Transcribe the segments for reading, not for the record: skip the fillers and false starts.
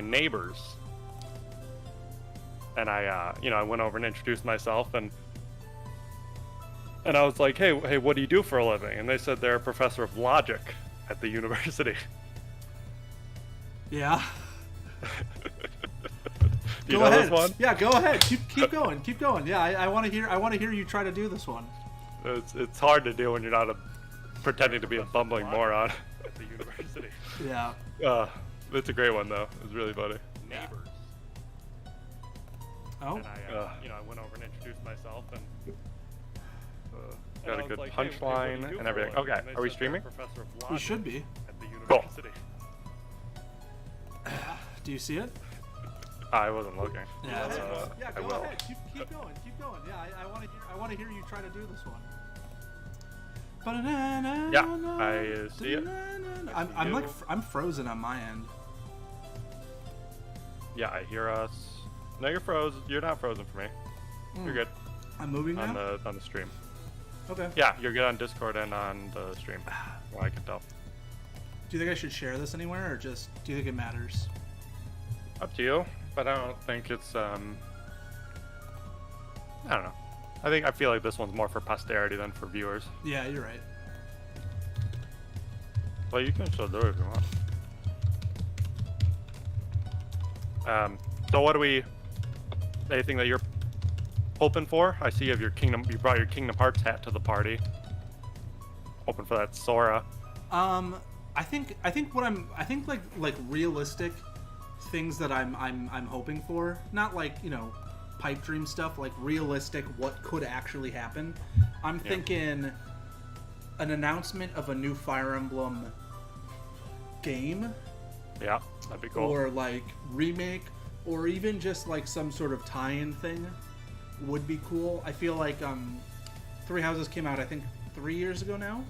neighbors, and I went over and introduced myself, and I was like, hey, what do you do for a living? And they said they're a professor of logic at the university. Yeah. You go know ahead. this one? Yeah, go ahead. Keep going. Keep going. Yeah, I want to hear you try to do this one. It's hard to do when you're not pretending to be a bumbling moron at the university. Yeah. It's a great one though. It was really funny. Neighbors. Oh. And I went over and introduced myself and got a good punchline and everything. Okay, are we streaming? We should be. At the university. Do you see it? I wasn't looking. Yeah. Go will. ahead. Keep going. Yeah, I want to hear you try to do this one. Yeah, I see it. I'm frozen on my end. Yeah, I hear us. No, you're frozen. You're not frozen for me. You're good. I'm moving on now? on the stream. Okay. Yeah, you're good on Discord and on the stream. Well, I can tell. Do you think I should share this anywhere, or just do you think it matters? Up to you, but I don't think it's I don't know. I feel like this one's more for posterity than for viewers. Yeah, you're right. Well, you can still do it if you want. So what do we? Anything that you're hoping for? I see you have your Kingdom. You brought your Kingdom Hearts hat to the party. Hoping for that Sora. I think like realistic things that I'm hoping for. Not like, pipe dream stuff, like realistic what could actually happen. I'm thinking an announcement of a new Fire Emblem game. Yeah, that'd be cool. Or like remake, or even just like some sort of tie-in thing would be cool. I feel like Three Houses came out I think 3 years ago now.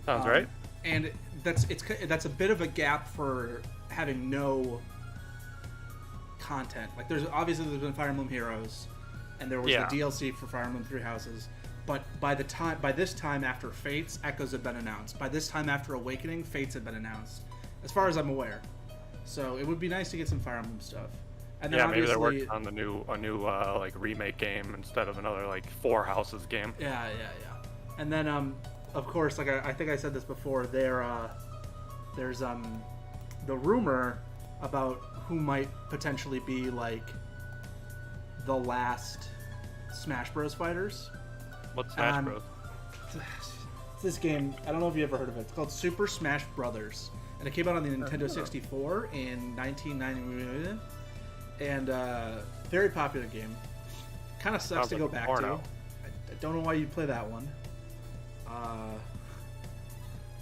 Sounds right. And that's a bit of a gap for having no content. Like there's been Fire Emblem Heroes, and there was the DLC for Fire Emblem Three Houses. But by this time after Fates, Echoes had been announced. By this time after Awakening, Fates had been announced, as far as I'm aware. So it would be nice to get some Fire Emblem stuff. And then maybe they're working on a new like remake game instead of another like Four Houses game. Yeah. And then of course, like I think I said this before, there's the rumor about who might potentially be like the last Smash Bros. Fighters. What's Smash Bros? It's this game. I don't know if you ever heard of it. It's called Super Smash Brothers, and it came out on the Nintendo 64 in 1990. And very popular game. Kind of sucks to go back to. I don't know why you play that one. I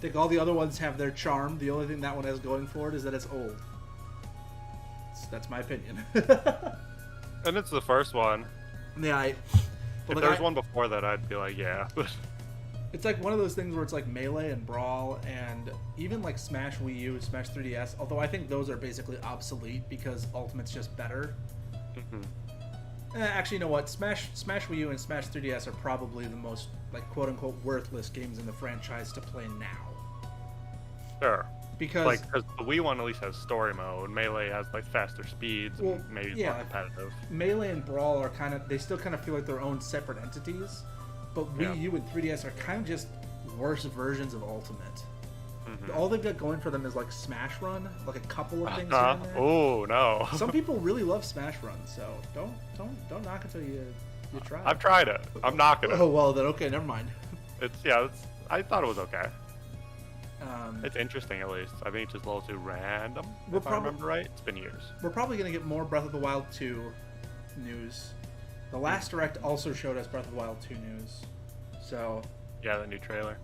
think all the other ones have their charm. The only thing that one has going for it is that it's old. That's my opinion. And it's the first one. Yeah, if there was one before that, I'd be like, yeah. It's like one of those things where it's like Melee and Brawl, and even like Smash Wii U and Smash 3DS, although I think those are basically obsolete because Ultimate's just better. Actually, you know what? Smash Wii U and Smash 3DS are probably the most, like, quote-unquote worthless games in the franchise to play now. Sure. Because the Wii one at least has story mode. Melee has like faster speeds, and maybe it's more competitive. Melee and Brawl are they still kind of feel like their own separate entities, but Wii U and 3DS are kind of just worse versions of Ultimate. All they've got going for them is like Smash Run, like a couple of things here and there. Oh no! Some people really love Smash Run, so don't knock until you try. I've tried it. I'm knocking it. Oh well, then okay, never mind. I thought it was okay. It's interesting, at least. I think it's just a little too random, if I remember right. It's been years. We're probably going to get more Breath of the Wild 2 news. The last Direct also showed us Breath of the Wild 2 news. So... yeah, the new trailer.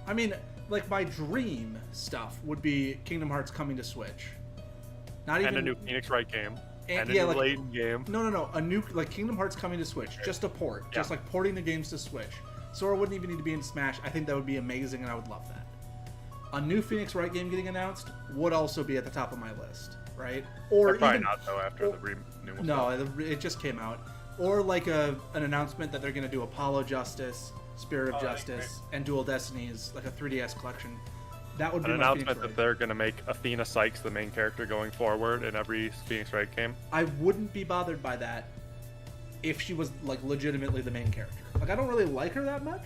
I mean, like, my dream stuff would be Kingdom Hearts coming to Switch. And a new Phoenix Wright game. And a new Layton game. No. A new, like, Kingdom Hearts coming to Switch. Just a port. Just, like, porting the games to Switch. Sora wouldn't even need to be in Smash. I think that would be amazing, and I would love that. A new Phoenix Wright game getting announced would also be at the top of my list, right? Or probably not though after the new one. No, it just came out. Or like an announcement that they're going to do Apollo Justice, Spirit of Justice, and Dual Destinies, like a 3DS collection. That would be An my Phoenix announcement Wright. that they're going to make Athena Sykes the main character going forward in every Phoenix Wright game. I wouldn't be bothered by that if she was like legitimately the main character. Like, I don't really like her that much.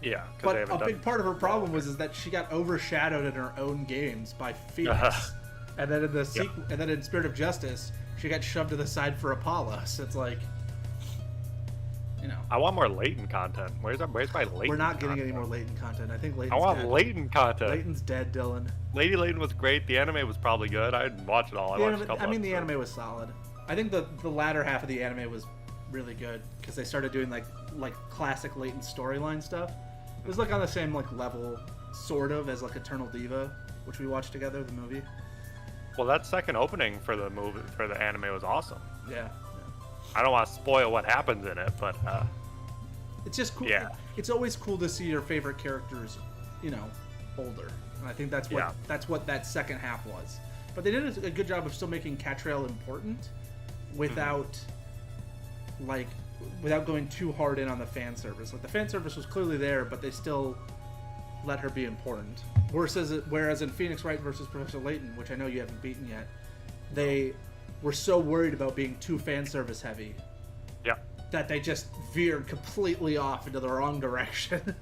Yeah, But a big part of her problem was that she got overshadowed in her own games by Phoenix, and then in the sequel, and then in Spirit of Justice, she got shoved to the side for Apollo. So it's like, you know, I want more Layton content. Where's my Layton? we're not getting content? any more Layton content. I think Layton's I want dead. Layton content. Layton's dead, Dylan. Lady Layton was great. The anime was probably good. I didn't watch it all. I watched a couple. The episodes. anime was solid. I think the latter half of the anime was really good because they started doing like classic Layton storyline stuff. It was like on the same like level, sort of, as like Eternal Diva, which we watched together, the movie. Well, that second opening for the movie for the anime was awesome. Yeah. I don't want to spoil what happens in it, but It's just cool. Yeah. It's always cool to see your favorite characters, you know, older. And I think that's what that second half was. But they did a good job of still making Catrail important without without going too hard in on the fan service. Like, the fan service was clearly there, but they still let her be important. Whereas in Phoenix Wright versus Professor Layton, which I know you haven't beaten yet, they were so worried about being too fan service heavy yeah. that they just veered completely off into the wrong direction.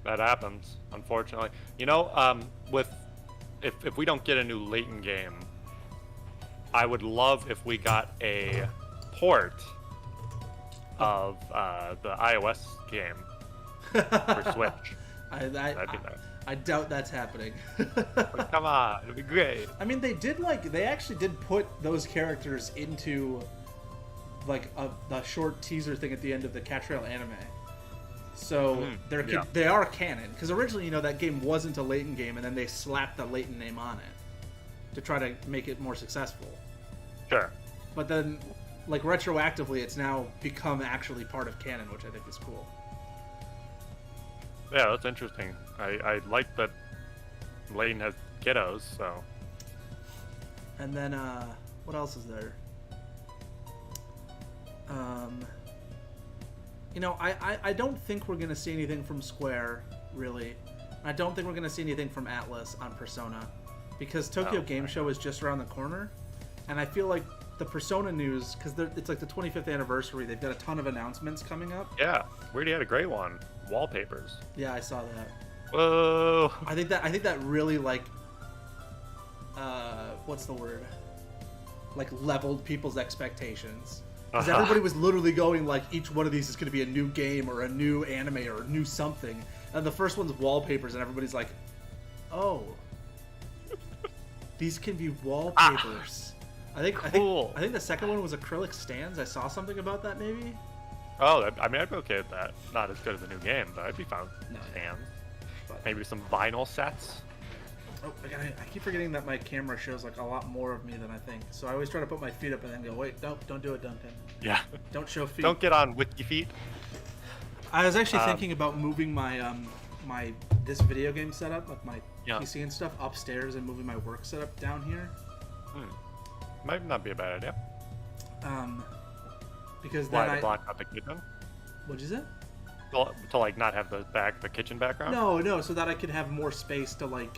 That happens, unfortunately. You know, if we don't get a new Layton game, I would love if we got a port of the iOS game for Switch. I doubt that's happening. But come on, it'd be great. I mean, they actually did put those characters into like a short teaser thing at the end of the Catrail anime. So they are canon, because originally, you know, that game wasn't a Layton game, and then they slapped the Layton name on it to try to make it more successful. Sure. But then, like, retroactively, it's now become actually part of canon, which I think is cool. Yeah, that's interesting. I like that Layton has kiddos, so. And then, what else is there? You know, I don't think we're going to see anything from Square, really. I don't think we're going to see anything from Atlas on Persona, because Tokyo Game Show is just around the corner, and I feel like the Persona news, because it's like the 25th anniversary, they've got a ton of announcements coming up. Yeah, we already had a great one. Wallpapers. Yeah, I saw that. Whoa. I think that really, like, what's the word? Like, leveled people's expectations. Because everybody was literally going, like, each one of these is going to be a new game or a new anime or a new something. And the first one's wallpapers, and everybody's like, oh, these can be wallpapers. I think the second one was acrylic stands. I saw something about that, maybe. Oh, I mean, I'd be okay with that. Not as good as the new game, but I'd be fine. Stands. Maybe some vinyl sets. Oh, I keep forgetting that my camera shows like a lot more of me than I think. So I always try to put my feet up and then go, wait, nope, don't do it, Duncan. Yeah. Don't show feet. Don't get on wiki feet. I was actually thinking about moving my this video game setup, like my PC and stuff, upstairs and moving my work setup down here. Might not be a bad idea. Because then to block out the kitchen? What'd you say? To like not have the kitchen background? No, so that I could have more space to like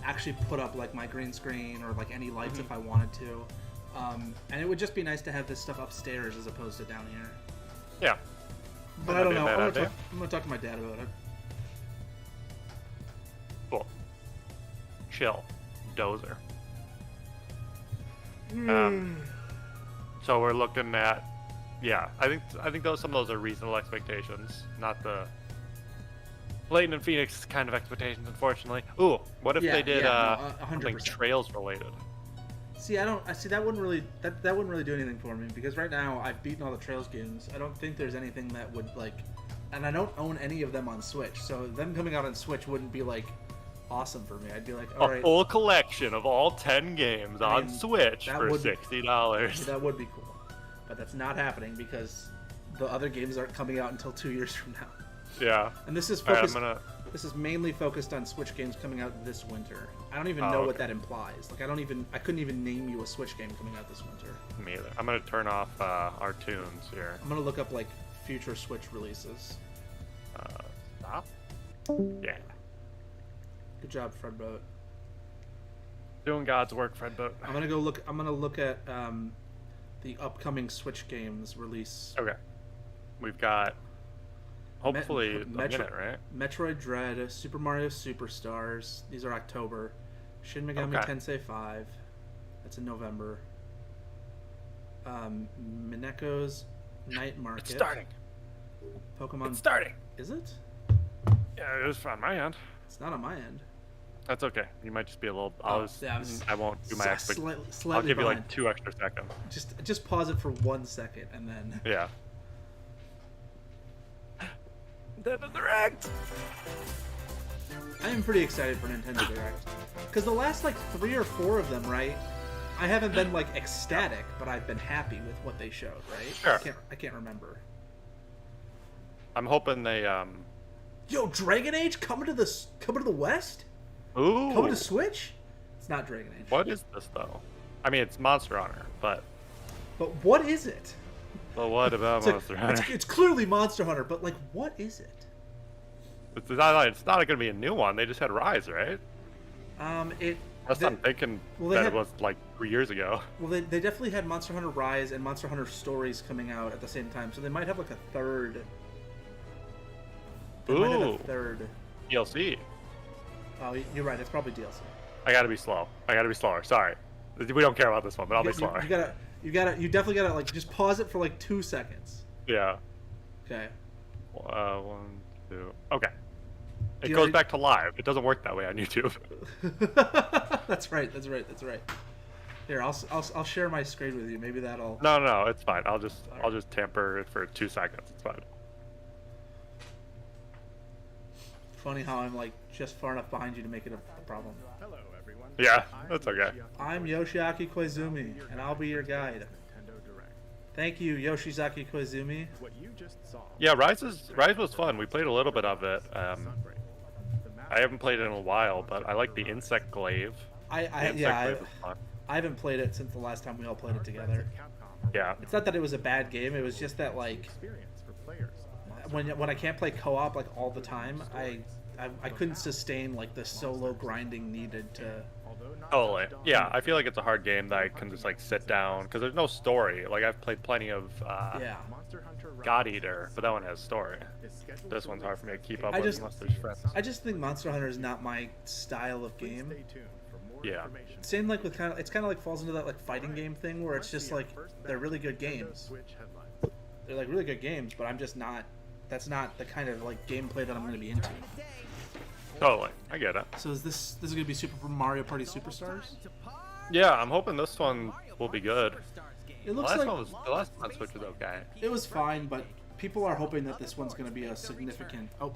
actually put up like my green screen or like any lights if I wanted to. And it would just be nice to have this stuff upstairs as opposed to down here. Yeah. But I don't know. I'm gonna talk to my dad about it. Cool. Chill. Dozer. So we're looking at, I think some of those are reasonable expectations, not the Layton and Phoenix kind of expectations, unfortunately. Ooh, what if they did something Trails related? See, I see that wouldn't really do anything for me, because right now I've beaten all the Trails games. I don't think there's anything that would like, and I don't own any of them on Switch, so them coming out on Switch wouldn't be like awesome for me. I'd be like, all right, a full collection of all 10 games on Switch for $60. That would be cool, but that's not happening because the other games aren't coming out until 2 years from now. Yeah. And this is focused. This is mainly focused on Switch games coming out this winter. I don't even know what that implies. Like, I couldn't even name you a Switch game coming out this winter. Me either. I'm gonna turn off our tunes here. I'm gonna look up like future Switch releases. Stop. Yeah. Good job, Fredboat. Doing God's work, Fredboat. I'm gonna go look. I'm gonna look at the upcoming Switch games release. Okay. We've got hopefully a minute, right? Metroid Dread, Super Mario Superstars. These are October. Shin Megami Tensei 5. That's in November. Mineko's Night Market. It's starting. Pokemon. It's starting. Is it? Yeah, it is on my end. It's not on my end. That's okay. You might just be a little. I won't do my slightly I'll give you behind. like 2 extra seconds. Just pause it for 1 second and then. Yeah. Nintendo Direct. I am pretty excited for Nintendo Direct because the last like 3 or 4 of them, right? I haven't been like ecstatic, but I've been happy with what they showed, right? Sure. I can't remember. I'm hoping they Yo, Dragon Age coming to the West? Ooh. Coming to Switch? It's not Dragon Age. What is this though? I mean, it's Monster Hunter, but what is it? But what about Monster Hunter? It's clearly Monster Hunter, but like, what is it? It's not going to be a new one. They just had Rise, right? I'm thinking it was like 3 years ago. Well, they definitely had Monster Hunter Rise and Monster Hunter Stories coming out at the same time, so they might have like a third. They might have a third DLC. Oh, you're right. It's probably DLC. I gotta be slow. I gotta be slower. Sorry, we don't care about this one, but I'll be slower. You definitely gotta like just pause it for like 2 seconds. Yeah. Okay. 1, 2. Okay. It goes back to live. It doesn't work that way on YouTube. That's right. Here, I'll share my screen with you. Maybe that'll. No, it's fine. I'll just tamper it for 2 seconds. It's fine. Funny how I'm like just far enough behind you to make it a problem. Hello, everyone. Yeah, that's okay. I'm Yoshiaki Koizumi, and I'll be your guide. Thank you, Yoshizaki Koizumi. What you just saw. Yeah, Rise was fun. We played a little bit of it. I haven't played it in a while, but I like the Insect Glaive. I haven't played it since the last time we all played it together. Yeah. It's not that it was a bad game. It was just that like when I can't play co-op like all the time, I couldn't sustain like the solo grinding needed to. Totally. Yeah, I feel like it's a hard game that I can just like sit down because there's no story. Like I've played plenty of God Eater, but that one has story. This one's hard for me to keep up with unless there's friends. I just think Monster Hunter is not my style of game. Yeah. Same like with it's kind of like falls into that like fighting game thing where it's just like they're really good games. They're like really good games, but I'm just not. That's not the kind of like gameplay that I'm going to be into. Totally, I get it. So is this going to be Super Mario Party Superstars? Yeah, I'm hoping this one will be good. It looks the last one on Switch was okay. It was fine, but people are hoping that this one's going to be a significant. Oh,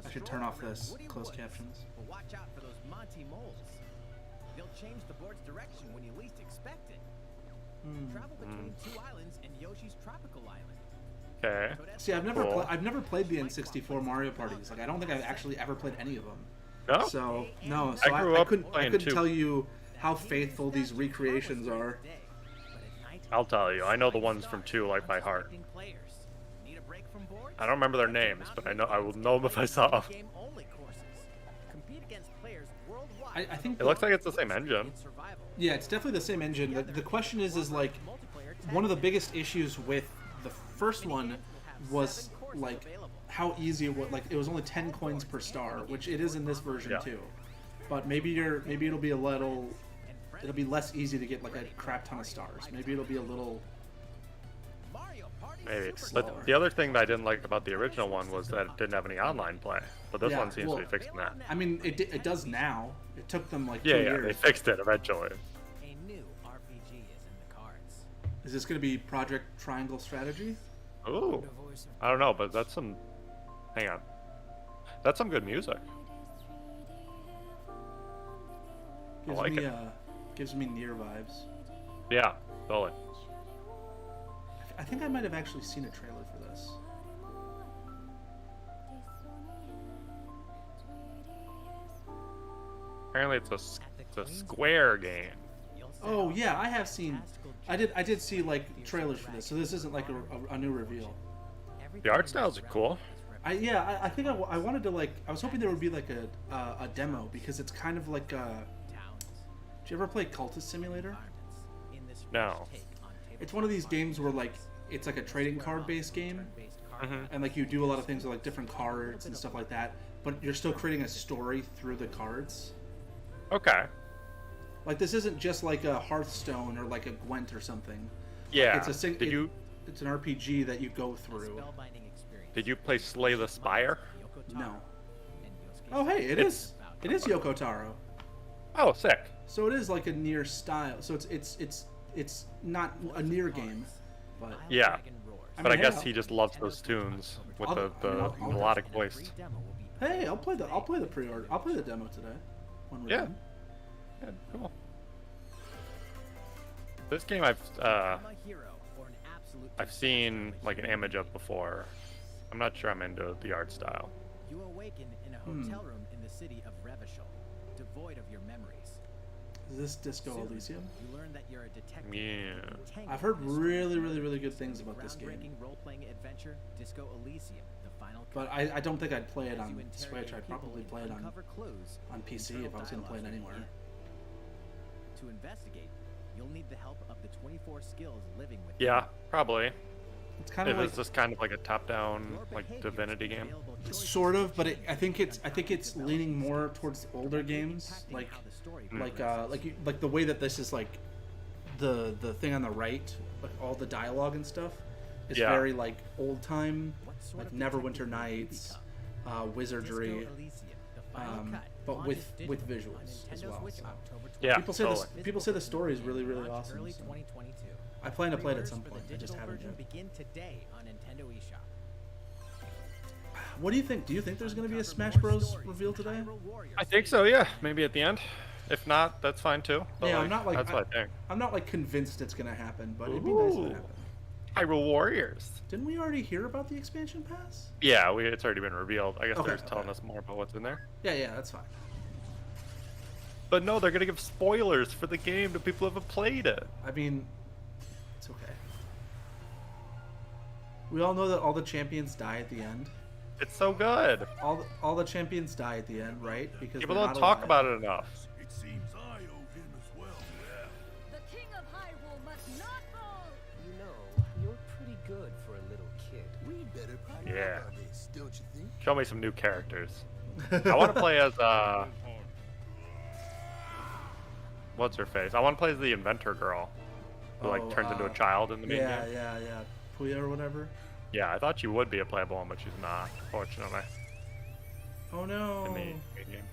I should turn off this closed captions. Watch out for those Monty moles. They'll change the board's direction when you least expect it. Travel between 2 islands and Yoshi's tropical island. Okay. See, I've never played the N64 Mario parties. Like, I don't think I've actually ever played any of them. No. So no. So I couldn't tell you how faithful these recreations are. I'll tell you. I know the ones from 2 like by heart. I don't remember their names, but I will know them if I saw them. I think it looks like it's the same engine. Yeah, it's definitely the same engine. The question is like one of the biggest issues with the first one was like how easy it was. Like it was only 10 coins per star, which it is in this version too. But maybe it'll be it'll be less easy to get like a crap ton of stars. Maybe it'll be a little. Maybe. But the other thing that I didn't like about the original one was that it didn't have any online play. But this one seems to be fixing that. I mean, it does now. It took them like 2 years. Yeah, they fixed it eventually. A new RPG is in the cards. Is this going to be Project Triangle Strategy? Ooh. I don't know, but that's some... Hang on. That's some good music. Gives me Nier vibes. Yeah, totally. I think I might have actually seen a trailer for this. Apparently it's a Square game. Oh yeah, I have seen. I did see like trailers for this, so this isn't like a new reveal. The art styles are cool. I think I wanted to like. I was hoping there would be like a demo because it's kind of like. Did you ever play Cultist Simulator? No. It's one of these games where like it's like a trading card based game, and like you do a lot of things with like different cards and stuff like that. But you're still creating a story through the cards. Okay. Like this isn't just like a Hearthstone or like a Gwent or something. Yeah. It's a It's an RPG that you go through. Did you play Slay the Spire? No. Oh hey, it is Yoko Taro. Oh, sick. So it is like a Nier style. So it's not a Nier game, but yeah. But I hey, guess he just loves those tunes with the melodic voice. Hey, I'll play the pre-order. I'll play the demo today. When we're done. Yeah, cool. This game I've seen like an image of before. I'm not sure I'm into the art style. You awaken in a hotel room in the city of Revachol, devoid of your memories. Is this Disco Elysium? You learn that you're a detective. Yeah. I've heard really good things about this game. Groundbreaking role-playing adventure, Disco Elysium, the final. But I don't think I'd play it on Switch. I'd probably play it on PC if I was going to play it anywhere. To investigate, you'll need the help of the 24 skills living with Yeah, probably. It's kind of It like is just kind of like a top-down like Divinity game. sort of, but I think it's leaning more towards older games, like the way that this is like the thing on the right, like all the dialogue and stuff is very like old time, like Neverwinter Nights, wizardry, but with visuals as well. So. Yeah, People say the story is really awesome. So. I plan to play it at some point. I just haven't yet. Begin today on Nintendo eShop. What do you think? Do you think there's going to be a Smash Bros. Reveal today? I think so. Yeah, maybe at the end. If not, that's fine too. But yeah, I'm not like that's what I think. I'm not like convinced it's going to happen, but it'd be nice if it happened. Hyrule Warriors. Didn't we already hear about the expansion pass? Yeah, it's already been revealed. I guess Okay, they're just telling us more about what's in there. Yeah, that's fine. But no, they're gonna give spoilers for the game to people who haven't played it. I mean, it's okay. We all know that all the champions die at the end. It's so good. All the champions die at the end, right? Because People they're don't not talk alive. about it enough. It seems I owe him as well. Yeah. The King of Hyrule must not fall! You know, you're pretty good for a little kid. We'd better partner Yeah. up on this, don't you think? Show me some new characters. I want to play as what's her face? I want to play as the inventor girl, who like turns into a child in the main game. Yeah. Puya or whatever. Yeah, I thought she would be a playable one, but she's not, fortunately. Oh no. In the main game.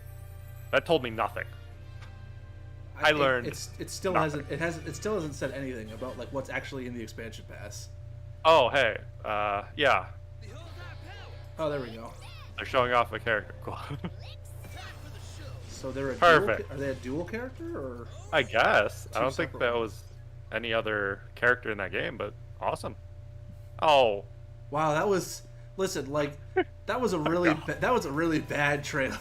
That told me nothing. I learned. It still nothing. hasn't still hasn't said anything about like what's actually in the expansion pass. Oh hey, yeah. Oh, there we go. They're showing off a character. Cool. So they're Perfect. Are they a dual character or? I guess. I don't think separate that was any other character in that game, but awesome. Oh. Wow, that was. Listen, like that was a really that was a really bad trailer.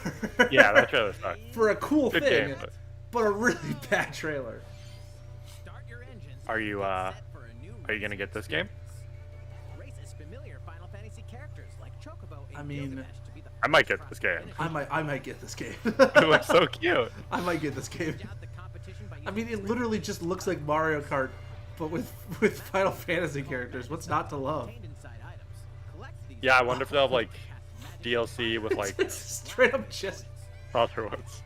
Yeah, that trailer sucked. For a cool Good thing, game, but a really bad trailer. Start your engines. Are you Set for a new are you gonna get this game? races familiar Final Fantasy characters like Chocobo and I mean, Gilgamesh to be the I might get this game. I might get this game. It looks so cute. I might get this game. out the competition by I mean, it literally just looks like Mario Kart, but with Final Fantasy characters. What's not to love? contained inside items. Collect these Yeah, I wonder if they'll have like DLC with like It's straight up just other ones.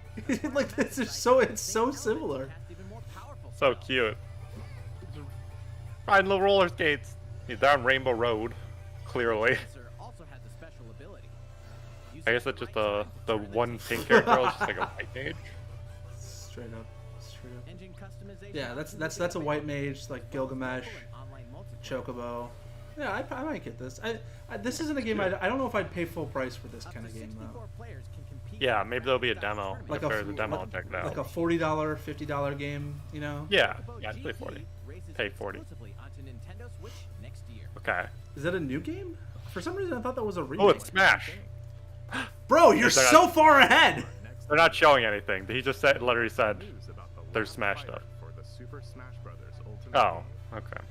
like this is so it's so similar. even more powerful So cute. Riding little roller skates. He's down Rainbow Road, clearly. Sensor also has a special ability. I guess that's just the one pink character, is just like a white mage. Straight up. Engine customization. Yeah, that's a white mage like Gilgamesh, Online multiplayer. Chocobo. Yeah, I might get this. This isn't a game I don't know if I'd pay full price for this Up kind to of game 64 though. players can compete Yeah, in maybe there'll be a demo. Like If there's a demo, I'll check it like out. a $40, $50 game, you know? Yeah, Chocobo I'd play GT 40. races Pay 40. exclusively onto Nintendo Switch next year. Okay. Is that a new game? For some reason I thought that was a remake. Oh, it's Smash. Bro, you're They're so not- far ahead. They're not showing anything. He just said, literally said, News about the there's last Smash fight stuff. For the Super Smash Bros. Ultimate Oh, okay.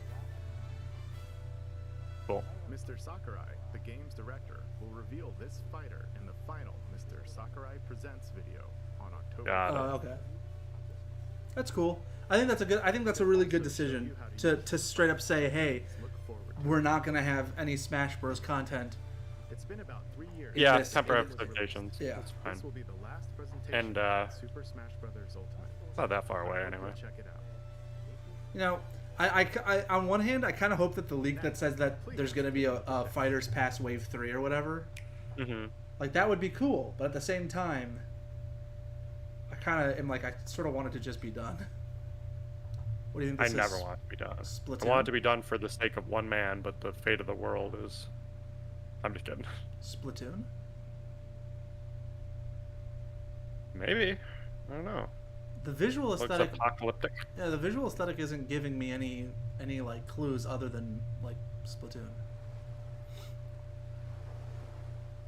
cool. Mr. Sakurai, the game's director, will reveal this fighter in the final Mr. Sakurai Presents video on October. Got it. Okay. That's cool. I think that's a really good decision to straight up say, hey, Look forward to we're not gonna have any Smash Bros. Content. It's been about 3 years. Yeah, this- temper it- expectations. Yeah. It's fine. This will be the last presentation And, of Super Smash Bros. Ultimate. It's not that far away anyway. Check it out. You know, I on one hand, I kind of hope that the leak that says that there's gonna be a Fighters Pass Wave 3 or whatever, Mm-hmm. like that would be cool. But at the same time, I kind of am like, I sort of want it to just be done. What do you think? I This never is? want it to be done. Splatoon? I want it to be done for the sake of one man, but the fate of the world is... I'm just kidding. Splatoon? Maybe. I don't know. The visual Looks aesthetic. apocalyptic. Yeah, the visual aesthetic isn't giving me any like clues other than like Splatoon.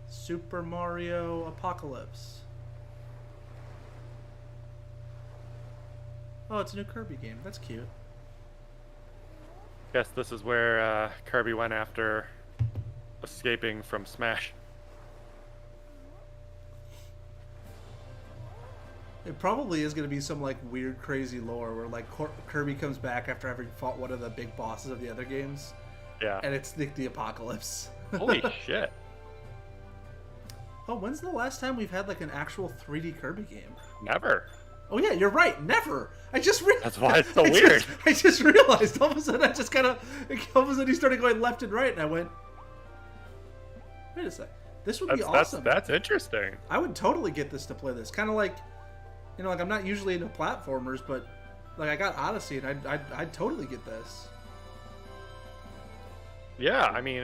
Super Mario Apocalypse. Oh, it's a new Kirby game. That's cute. Guess this is where Kirby went after escaping from Smash. It probably is going to be some like weird, crazy lore where like Kirby comes back after having fought one of the big bosses of the other games, Yeah. and it's the apocalypse. Holy shit. Oh, when's the last time we've had like an actual 3D Kirby game? Never. Oh yeah, you're right. Never. I just realized. That's why it's so weird. I just realized. All of a sudden, I just kind of. All of a sudden, he started going left and right, and I went. Wait a sec. This would be awesome. That's interesting. I would totally get this to play this. Kind of like, you know, like I'm not usually into platformers, but like I got Odyssey, and I'd totally get this. Yeah, I mean,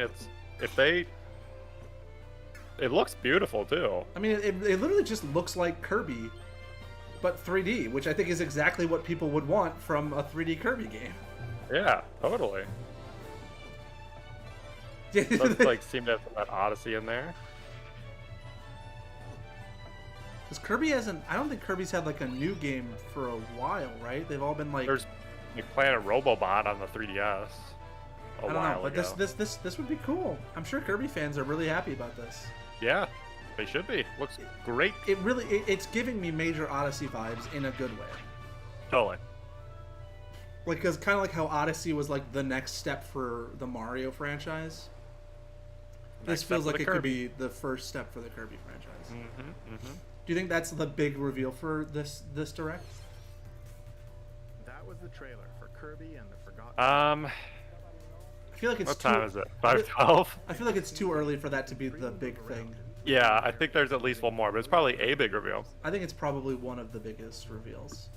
it looks beautiful too. I mean, it literally just looks like Kirby, but 3D, which I think is exactly what people would want from a 3D Kirby game. Yeah, totally. Does like seem to have that Odyssey in there. Because Kirby hasn't. I don't think Kirby's had like a new game for a while, right? They've all been like. There's like Planet Robobot on the 3DS. I don't know, but this would be cool. I'm sure Kirby fans are really happy about this. Yeah, they should be. Looks great. It's giving me major Odyssey vibes in a good way. Totally. Like, because kind of like how Odyssey was like the next step for the Mario franchise. This feels like it could be the first step for the Kirby franchise. Mm-hmm, mm-hmm. Do you think that's the big reveal for this direct? That was the trailer for Kirby and the Forgotten. I feel like it's What time is it? 5:12? I feel like it's too early for that to be the big thing. Yeah, I think there's at least one more, but it's probably a big reveal. I think it's probably one of the biggest reveals.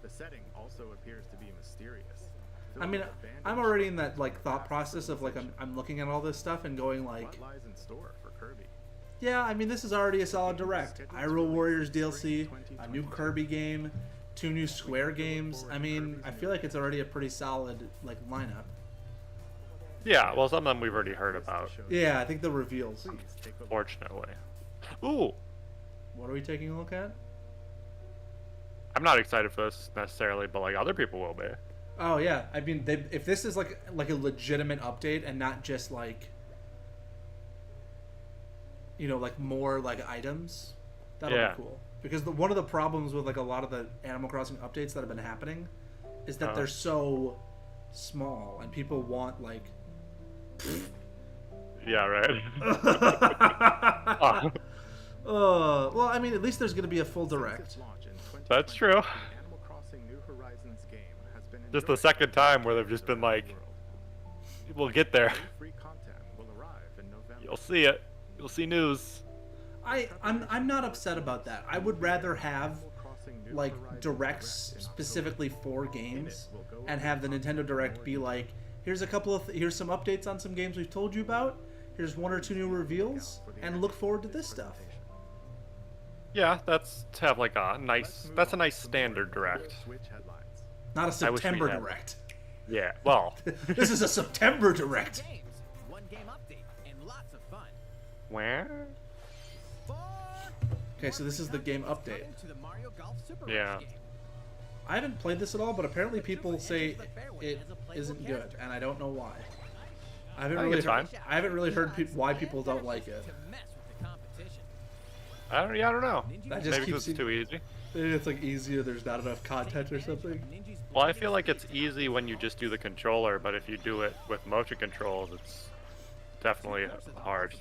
The setting also appears to be mysterious. I mean, I'm already in that like thought process of like I'm looking at all this stuff and going like, What lies in store for Kirby? yeah, I mean this is already a solid direct. Hyrule Warriors DLC, a new Kirby game, 2 new Square games. I mean, I feel like it's already a pretty solid like lineup. Yeah, well, some of them we've already heard about, Yeah, I think the reveals. fortunately. Ooh, What are we taking a look at? I'm not excited for this necessarily, but like other people will be. Oh yeah, I mean, if this is like a legitimate update and not just like, you know, like more like items, that'll Yeah. be cool. Because one of the problems with like a lot of the Animal Crossing updates that have been happening is that they're so small and people want like. Yeah, right. Well, I mean, at least there's going to be a full direct. That's true. Animal Crossing New Horizons game has been Just the second time where they've just been like, we'll get there. free content will arrive in November. You'll see it. You'll see news. I'm not upset about that. I would rather have like directs specifically for games and have the Nintendo Direct be like, here's a couple of here's some updates on some games we've told you about. Here's 1 or 2 new reveals, and look forward to this stuff. Yeah, that's to have like a nice. That's a nice standard direct. Switch headlines. Not a I wish we September had- Direct. Yeah. Well. This is a September Direct. Games, 1 game update, and lots of fun. Where? Okay, so this is the game update. Welcome to the Mario Golf Super Yeah. Rush game. I haven't played this at all, but apparently people say it isn't good, and I don't know why. I haven't I think really it's fine. I haven't really heard why people don't like it. To mess with the competition. I don't know. That just Maybe keeps because it's too easy. Maybe it's like easier. There's not enough content or something. Well, I feel like it's easy when you just do the controller, but if you do it with motion controls, it's definitely hard.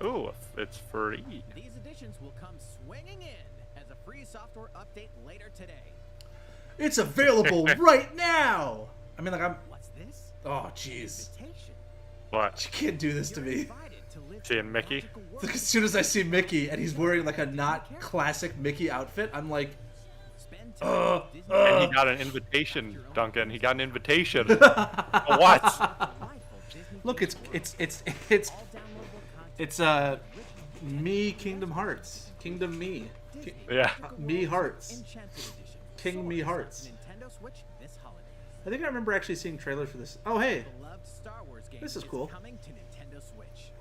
Ooh, it's free. These additions will come swinging in as a free software update later today. It's available right now. I mean, like What's this? Oh, jeez. Invitation. What? You can't do this to You're me. invited to live Seeing in a Mickey? magical world. Like, as soon as I see Mickey and he's wearing like a not classic Mickey outfit, I'm like, Spend time with Disney And he got an invitation, Duncan. He got an invitation. What? delightful Disney look, it's all it's downloadable content. me Kingdom Hearts, Kingdom Me, Yeah. Me Hearts. Enchanted Edition. King Me Soars Hearts. on Nintendo Switch this holiday. I think I remember actually seeing trailers for this. Oh, hey, Beloved Star Wars game This is cool. coming to Nintendo Switch.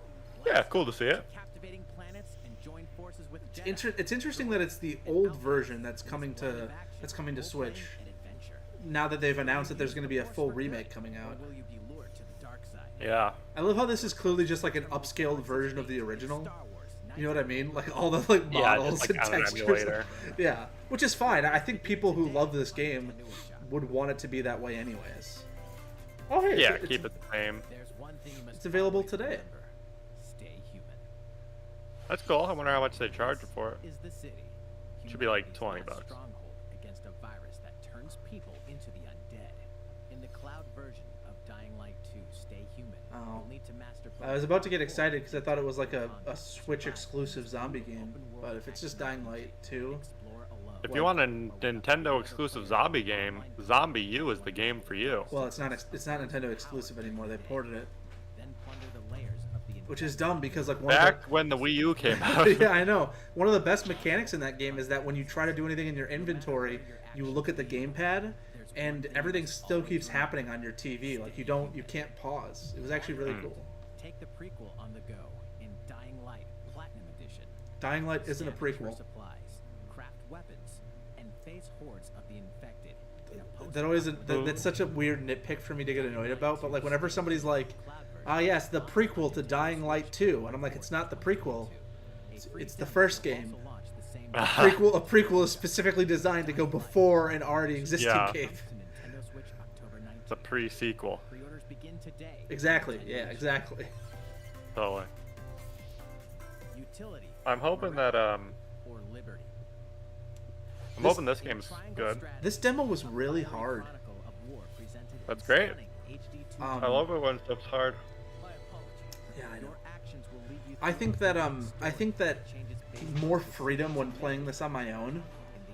Yeah, cool to see it. Captivating planets and join forces with Jedi. it's interesting that it's the old version that's coming to Switch. Now that they've announced that there's going to be a full remake coming out. Will you be lured to the dark side? Yeah. I love how this is clearly just like an upscaled version of the original. Star Wars. You know what I mean? Like all the like Yeah, models just like and on an textures. emulator. Yeah, which is fine. I think people who love this game would want it to be that way anyways. Oh, hey, Yeah, it's, keep it the same. There's one thing you must It's available always today. remember. Stay human. That's cool. I wonder how much they charge for it. Is the city. Should be like Humanity's 20 last bucks. Stronghold against a virus that turns people into the undead. In the cloud version of Dying Light 2, Stay Human. Oh. You'll need to master I was about to get excited because I thought it was like a Switch exclusive zombie game, but if it's just Dying Light 2, Explore alone. If you want a Nintendo exclusive zombie game, Zombie U is the game for you. well, it's not Nintendo exclusive anymore. They ported it, Then plunder the layers of the which is dumb because like one Back when the Wii U came out. of the, yeah, I know. One of the best mechanics in that game is that when you try to do anything in your inventory, you look at the gamepad, and everything still keeps happening on your TV. Like you can't pause. It was actually really cool. Take the prequel on the go in Dying Light Platinum Edition. Dying Light isn't a Stand for prequel. supplies, craft weapons, and face hordes of the infected. in a That always that's such a weird nitpick for me to get annoyed about. But like whenever somebody's like, "Ah, yes, the prequel to Dying Light 2," and I'm like, "It's not the prequel. It's the first game. A prequel is specifically designed to go before an already existing Yeah. game." It's a pre-sequel. Pre-orders begin today. Exactly. Yeah. Exactly. Totally. Utility. I'm hoping that or liberty. I'm hoping this game's good. This demo was really hard. Chronicle of War presented in That's great. stunning HD 2D. I love it when stuff's hard. My apologies. Yeah, I know. Your actions will lead you I think that changes based more freedom when playing this on my own in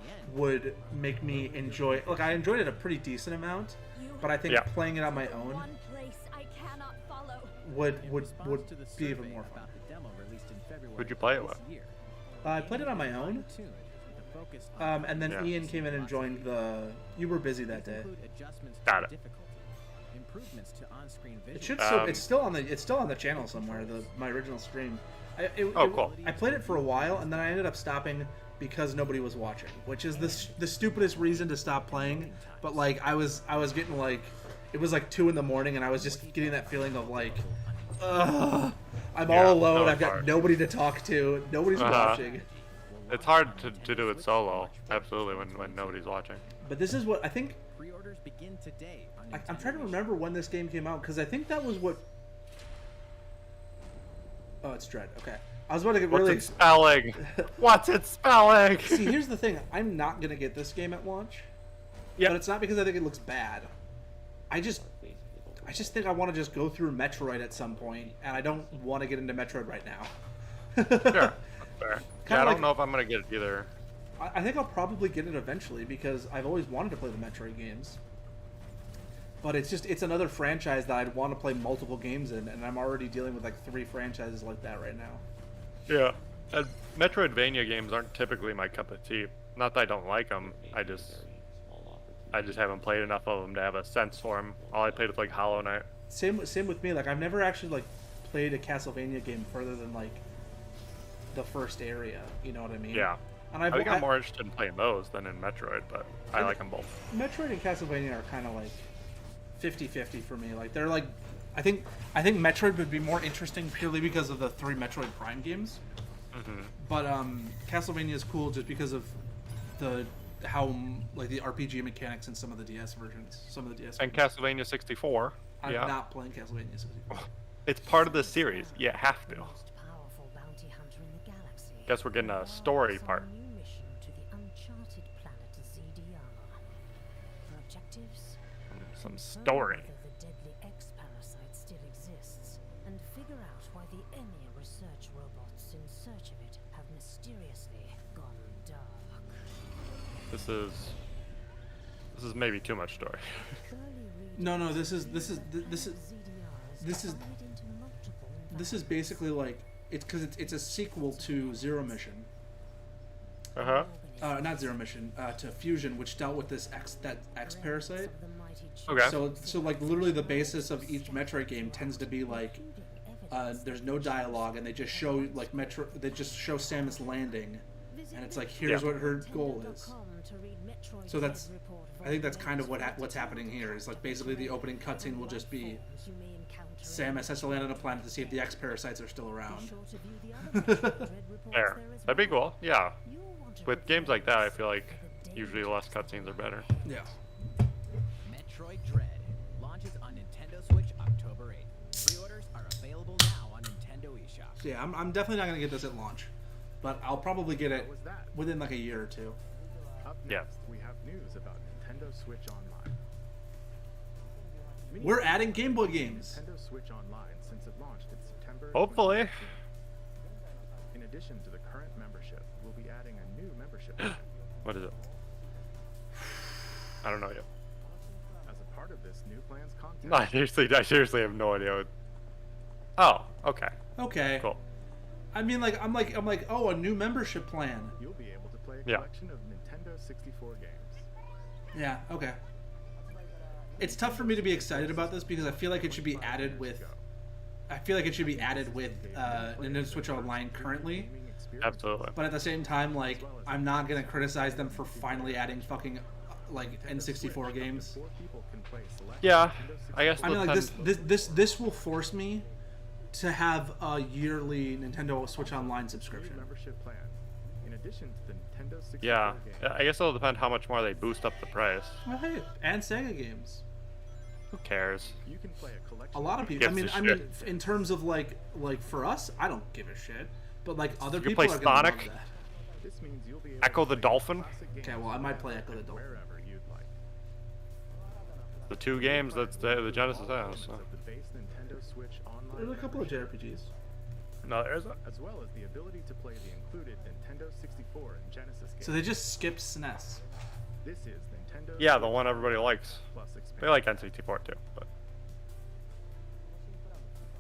the end. would make me enjoy. Look, I enjoyed it a pretty decent amount, but I think Yeah. playing it on my own One place I cannot follow. would In would response would to the be even survey more fun. about the demo released in February Who'd you play it of with? this year, I played it on my own, fine-tuned with a focus on and then Yeah. Ian came in and joined the. You were busy that These day. include adjustments to Got the it. difficulty, improvements to on-screen It visuals. should still, it's still on the channel somewhere. My original stream. Cool. I played it for a while and then I ended up stopping because nobody was watching, which is the stupidest reason to stop playing. But like I was getting like, it was like 2 in the morning and I was just getting that feeling of like, ugh, I'm Yeah, all alone. no, I've it's got hard. nobody to talk to. Nobody's watching. It's hard to do it solo. Absolutely, when nobody's watching. But this is what I think. Pre-orders begin today on I'm Nintendo trying to eShop. remember when this game came out because I think that was what. Oh, it's Dread. Okay, I was about to get What's really. it spelling? What's it spelling? See, here's the thing. I'm not gonna get this game at launch. Yeah. But it's not because I think it looks bad. I just think I want to just go through Metroid at some point, and I don't want to get into Metroid right now. Sure. That's fair. Yeah, I like- don't know if I'm gonna get it either. I think I'll probably get it eventually because I've always wanted to play the Metroid games. But it's another franchise that I'd want to play multiple games in, and I'm already dealing with like 3 franchises like that right now. Yeah. And Metroidvania games aren't typically my cup of tea. Not that I don't like them. I just haven't played enough of them to have a sense for them. All I played was like Hollow Knight. Same with me. Like I've never actually like played a Castlevania game further than like the first area. You know what I mean? Yeah. And I think I'm more interested in playing those than in Metroid, but I like them both. Metroid and Castlevania are kind of like 50-50 for me. Like they're like, I think Metroid would be more interesting purely because of the 3 Metroid Prime games. But Castlevania is cool just because of how like the RPG mechanics in some of the DS versions, And Castlevania 64. I'm Yeah. not playing Castlevania 64. It's part of the series. You have to. Most powerful bounty hunter in the galaxy. Guess we're getting a story part. On a new mission to the uncharted planet ZDR. For objectives, Some confirm story. whether the deadly X parasite still exists, and figure out why the EMIA research robots in search of it have mysteriously gone dark. This is maybe too much story. No, this is basically like it's a sequel to Zero Mission. Not Zero Mission, to Fusion, which dealt with this X parasite. Okay. So like literally the basis of each Metroid game tends to be like there's no dialogue and they just show like Samus landing, and it's like here's what her goal is. So I think that's kind of what's happening here. Is like basically the opening cutscene will just be Samus has to land on a planet to see if the X parasites are still around. There. That'd be cool. Yeah. With games like that, I feel like usually less cutscenes are better. Yeah. Metroid Dread launches on Nintendo Switch October 8th. Pre-orders are available now on Nintendo eShop. So yeah, I'm definitely not gonna get this at launch, but I'll probably get it was that? within like a year or two. Up Yeah. next, we have news about Nintendo Switch Online. Many We're people adding have Game Boy played games. Nintendo Switch Online since it launched in September. Hopefully. 2019. In addition to the current membership, we'll be adding a new membership plan. What is it? I don't know yet. As a part of this new plan's content, No, I seriously have no idea. Oh, okay. Okay. Cool. I mean, like I'm like, oh, a new membership plan. you'll be able to play a Yeah. collection of Nintendo 64 games. Yeah. Okay. It's tough for me to be excited about this because I feel like it should be added with. Nintendo Switch Online currently. Absolutely. But at the same time, like, I'm not gonna criticize them for finally adding fucking like N64 games. 4 people can play select Yeah, Nintendo I guess I mean, like depends- this will force me to have a yearly Nintendo Switch Online new subscription. membership plan. In addition to the Nintendo 64 Yeah, games, I guess it'll depend how much more they boost up the price. Well, hey, and Sega games. Who cares? you can play a collection. A lot of people. Gives I a mean, shit. in terms of like for us, I don't give a shit. But like other You can people play are gonna Sonic? love that. This means you'll be able Echo to the play Dolphin? classic games Okay, well, I might play Echo the Dolphin. wherever you'd like. The 2 games that the Genesis has. So. Of the base Nintendo Switch Online There's a couple of membership, JRPGs. No, there isn't. as well as the ability to play the included Nintendo 64 and Genesis games. So they just skipped SNES. This is Nintendo. Yeah, the one everybody likes. Plus They expansion. like N64 too, but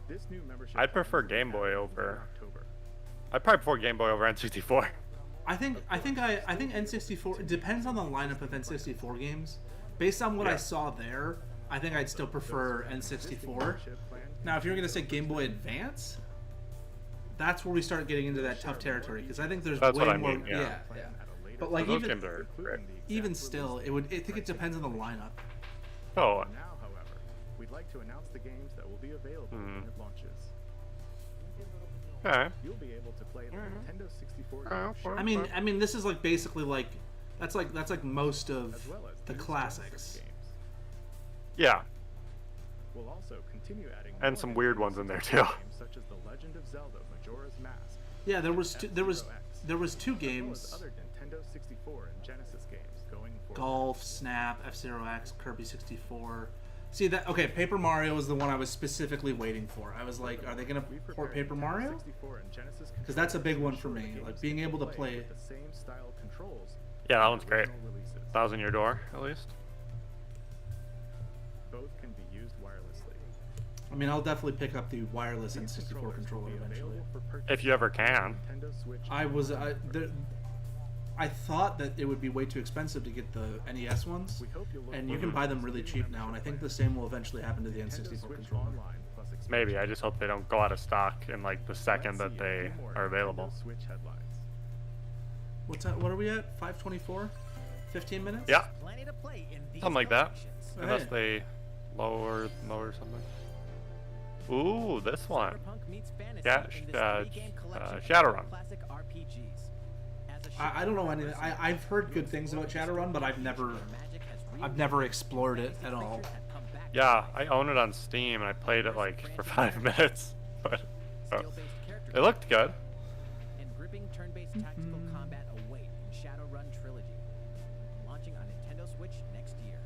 This new membership I'd prefer plan will be Game Boy added in over- October. I'd probably prefer Game Boy over N64. I think N64. It depends on the lineup of N64 games. Based on what I Yeah. saw there, I think I'd still prefer N64. Membership plan Now, if you're gonna say Game Boy Advance, that's where we start getting into that tough territory because I think there's That's way what I more. mean, yeah. plan at a later But like Those even games are great. including the even exact still, release I think it depends on the lineup. Oh, Now, however, we'd like to announce the games that will be available when it launches. okay. You'll be able to play the Nintendo 64 Oh, games well. I mean, this is like basically like that's like most of as well as the used classics. Genesis games. Yeah, We'll also continue adding And more some weird Nintendo ones in there, 64 too. games Such as The Legend of Zelda: Majora's Mask, Yeah, there was two, F-Zero X, there was 2 as well as games: other Nintendo 64 and Genesis games going forward. Golf, Snap, F-Zero X, Kirby 64. See that? Okay, Paper Mario was the one I was specifically waiting for. I was like, are they gonna We've port prepared Paper Nintendo Mario? 64 and Genesis 'Cause that's a big controllers one to for ensure me, the like, games being able to play- with the same style controls yeah, that as one's the great. original releases. 1,000 Year Door, at least. Both can be used wirelessly. I mean, I'll definitely pick up the wireless These N64 controllers will controller be eventually. available for purchase If you ever on can. Nintendo Switch I thought that it would be way too expensive to get the NES ones, We hope you'll look and you can forward buy to them really this cheap new now, and I think the membership same will eventually happen to the plan. Nintendo N64 Switch controller. Online plus expansion. Maybe. I just hope they don't go out of stock in like the second Let's that see a they few more are available. Nintendo Switch headlines. What's that? What are we at? 5:24? 15 minutes? Yeah, Plenty to play in these something like that. collections. Unless Hey. they lower something. Ooh, this one. Cyberpunk meets fantasy Yeah, in this uh, three-game collection Shadowrun. of classic RPGs. As a I don't know anything. I've heard good things about Shadowrun, but I've never explored it at all. Yeah, I own it on Steam and I played it like for 5 minutes, but it looked good. And gripping turn-based tactical combat await in Shadowrun Trilogy, launching on Nintendo Switch next year.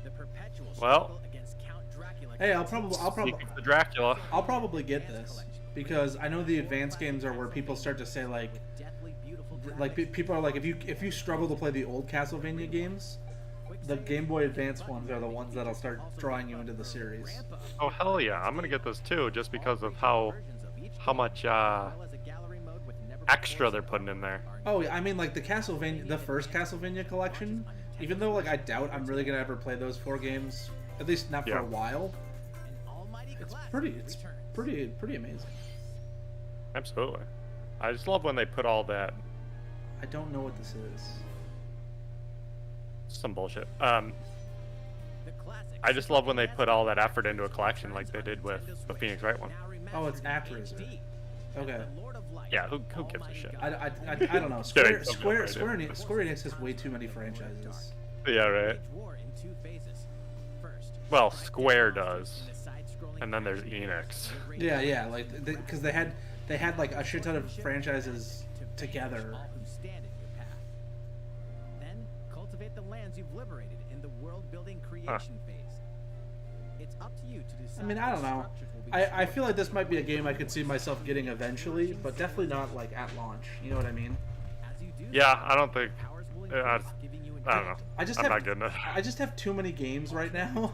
The perpetual Well. struggle against Count Dracula. Hey, I'll probably The Dracula. I'll probably get this because I know the advanced games are where people start to say like people are like if you struggle to play the old Castlevania games, the Game Boy Advance ones are the ones that'll start drawing you into the series. Oh hell yeah, I'm gonna get this too, just because of how much extra they're putting in there. Oh yeah, I mean like the first Castlevania collection. Even though like I doubt I'm really gonna ever play those 4 games, at least not for a while. It's pretty amazing. Absolutely. I just love when they put all that. I don't know what this is. Some bullshit. I just love when they put all that effort into a collection like they did with the Phoenix Wright one. Oh, it's ActRaiser. Okay. Yeah, who gives a shit? I don't know. Square Enix has way too many franchises. Yeah, right. Well, Square does, and then there's Enix. Yeah, like because they had like a shit ton of franchises together. Then cultivate the lands you've liberated in the world-building creation phase. It's up to you to decide. I mean, I don't know. I feel like this might be a game I could see myself getting eventually, but definitely not like at launch. You know what I mean? Yeah, I don't think. I don't know. I'm not getting it. I just have too many games right now.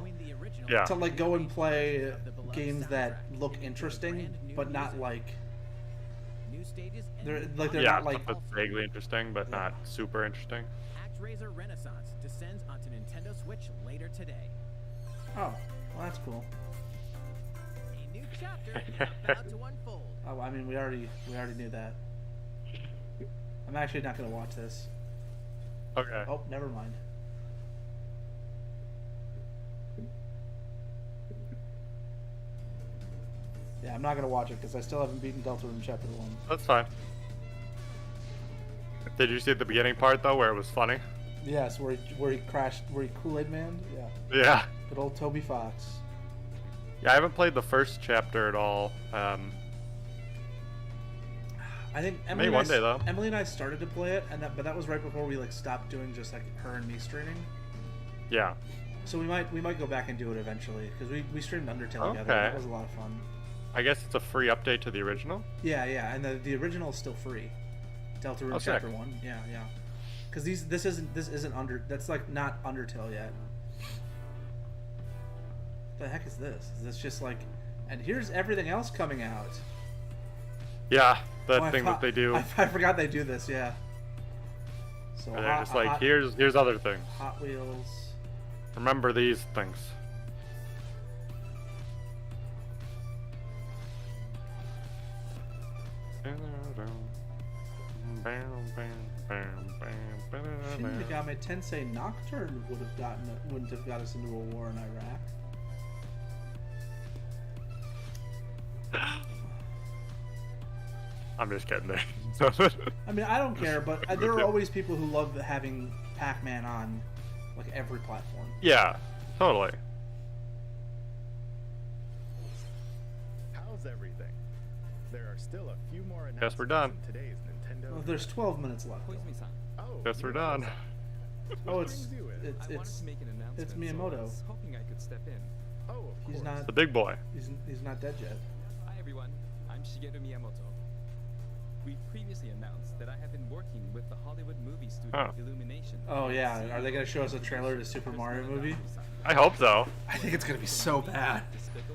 Yeah. To like go and play games that look interesting, but not like. They're not like. It's vaguely interesting, but not super interesting. ActRaiser Renaissance descends onto Nintendo Switch later today. Oh, well that's cool. A new chapter about to unfold. Oh, I mean we already knew that. I'm actually not gonna watch this. Okay. Oh, never mind. Yeah, I'm not gonna watch it because I still haven't beaten Deltarune Chapter 1. That's fine. Did you see the beginning part though, where it was funny? Yes, where he crashed, where he Kool-Aid Man? Yeah. Yeah. Good old Toby Fox. Yeah, I haven't played the first chapter at all. I think Maybe one day though. Emily and I started to play it, but that was right before we like stopped doing just like her and me streaming. Yeah. So we might go back and do it eventually because we streamed Undertale together. That was a lot of fun. I guess it's a free update to the original. Yeah, and the original is still free. Deltarune Chapter 1. Yeah. Because this isn't that's like not Undertale yet. What the heck is this? Is this just like, and here's everything else coming out? Yeah, that thing that they do. I forgot they do this. Yeah. So and they're just like, here's other things. Hot Wheels. Remember these things. Shin Megami Tensei Nocturne wouldn't have got us into a war in Iraq. I'm just kidding. I mean, I don't care, but there are always people who love having Pac-Man on like every platform. Yeah, totally. How's everything? There are still a few more announcements. Guess we're done. In today's Nintendo. Well, there's 12 minutes left. Oh, Guess we're done. Oh, it's Miyamoto. I was hoping I could step in. Oh, of He's course. not. The big boy. He's not dead yet. Hi everyone, I'm Shigeru Miyamoto. We previously announced that I have been working with the Hollywood movie studio Illumination. Oh yeah, are they gonna show us a trailer to Super Mario movie? I hope so. I think it's gonna be so bad.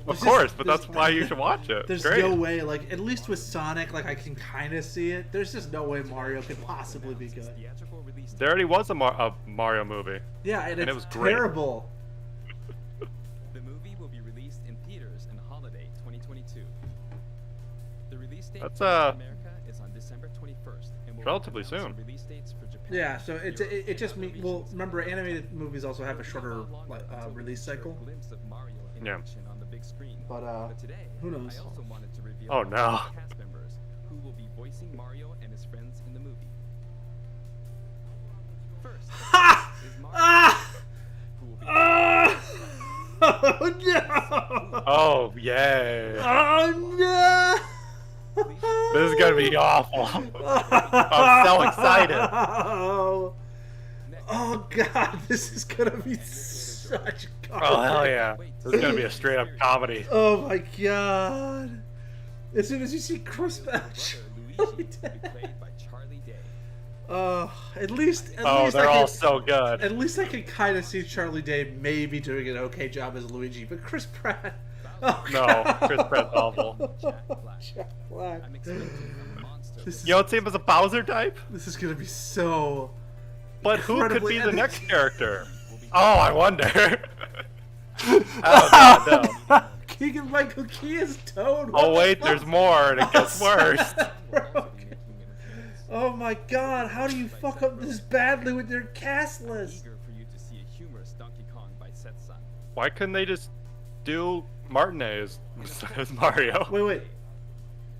Of course, but that's why you should watch it. There's Great. no way, like at least with Sonic, like I can kind of see it. There's just no way Mario could possibly be good. There already was a Mario movie. Yeah, and it it's was great. terrible. The movie will be released in theaters in holiday 2022. The release date That's, for North America is on December 21st, and will relatively announce soon. Release dates for Japan Yeah, so it just well, remember animated movies also have a shorter release cycle. Yeah. On the big screen. But today, who knows? I also wanted to reveal Oh, no. cast members who will be voicing Mario and his friends in the movie. First is Mario, who will be Oh no! Oh, yay. Oh no! This is gonna be awful. I'm so excited. Oh god, this is gonna be such garbage. Oh, hell yeah. This is gonna be a straight up comedy. Oh my god. As soon as you see Chris brother Patch. Luigi will be played by Charlie Day. At least Oh, they're all so good. At least I can kind of see Charlie Day maybe doing an okay job as Luigi, but Chris Pratt. Oh, No, Chris Pratt's awful. Jack Black. I'm expecting a monster. This is, You don't see him as a Bowser type? this is gonna be so. But who could Incredibly be the epic. next character? Oh, I wonder. Oh, god, no. Keegan Michael Key is Toad. Oh, wait, there's more, and it gets worse. Oh my god, how do you fuck up this badly with your cast list? Eager for you to see a humorous Donkey Kong by Seth's son. Why couldn't they just do Martinez as Mario? Wait.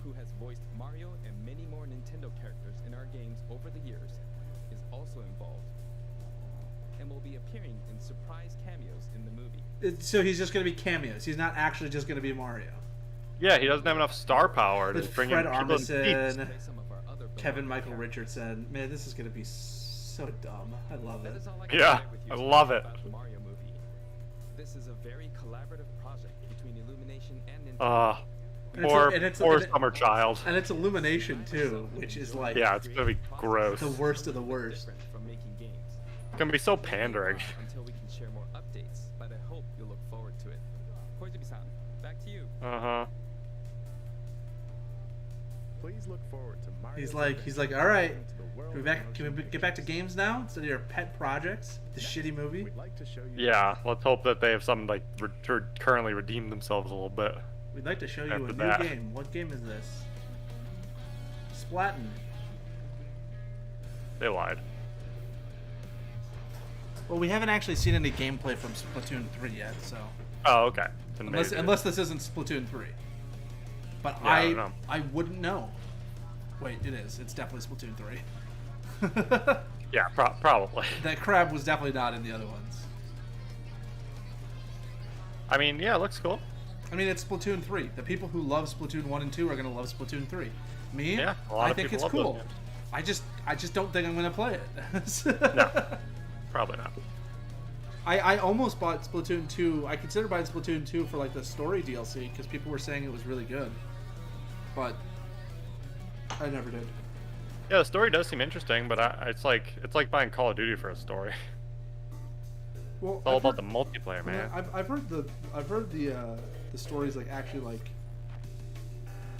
Who has voiced Mario and many more Nintendo characters in our games over the years, is also involved and will be appearing in surprise cameos in the movie. So he's just gonna be cameos. He's not actually just gonna be Mario. Yeah, he doesn't have enough star power to There's bring Fred in people in seats. Armisen, Play some of our other Kevin beloved Michael characters. Richardson. Man, this is gonna be so dumb. I love That it. is all I can Yeah, share with you I today love it. about the Mario movie. This is a very collaborative project between Illumination and Nintendo. Poor summer child. And it's Illumination too, which is like Yeah, it's gonna be gross. the worst of the worst. Different from making games. It's gonna be so pandering. Until we can share more updates, but I hope you'll look forward to it. Koizumi-san, back to you. Uh-huh. Please look forward to Mario. He's like, all right, can we get back to games now instead of your pet projects? The shitty movie. We'd like to show you. Yeah, let's hope that they have something like currently redeem themselves a little bit. We'd like to show you After a new that. game. What game is this? SPLATOON. They lied. Well, we haven't actually seen any gameplay from Splatoon 3 yet, so Oh, okay. Then maybe. unless this isn't Splatoon 3. But Yeah, I don't know. I wouldn't know. Wait, it is. It's definitely Splatoon 3. Yeah, probably. That crab was definitely not in the other ones. I mean, yeah, it looks cool. I mean, it's Splatoon 3. The people who love Splatoon 1 and 2 are going to love Splatoon 3. Me, Yeah, a lot I of think people it's love cool. those games. I just don't think I'm going to play it. No, probably not. I almost bought Splatoon 2. I considered buying Splatoon 2 for like the story DLC because people were saying it was really good. But I never did. Yeah, the story does seem interesting, but it's like buying Call of Duty for a story. Well, It's all about the multiplayer, man. I've heard the story's like actually like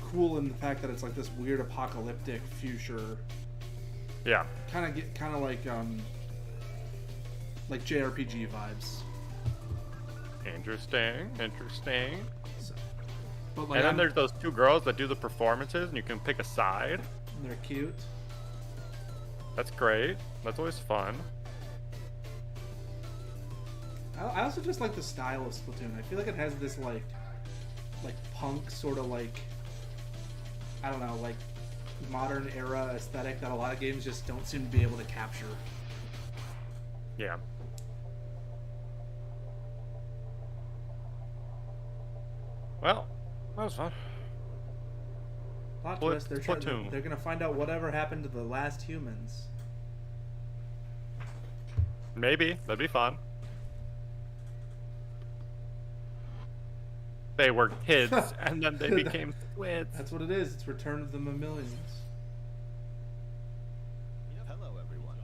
cool in the fact that it's like this weird apocalyptic future, Yeah. kind of like JRPG vibes. Interesting. So, but like And then there's those two girls that do the performances, and you can pick a side. they're cute. That's great. That's always fun. I also just like the style of Splatoon. I feel like it has this like punk sort of like, I don't know, like modern era aesthetic that a lot of games just don't seem to be able to capture. Yeah. Well, that was fun. Plot Split- twist, Splatoon. they're gonna find out whatever happened to the last humans. Maybe. That'd be fun. They were kids, and then they became squids. That's what it is. It's Return of the Mammalians. Hello, everyone.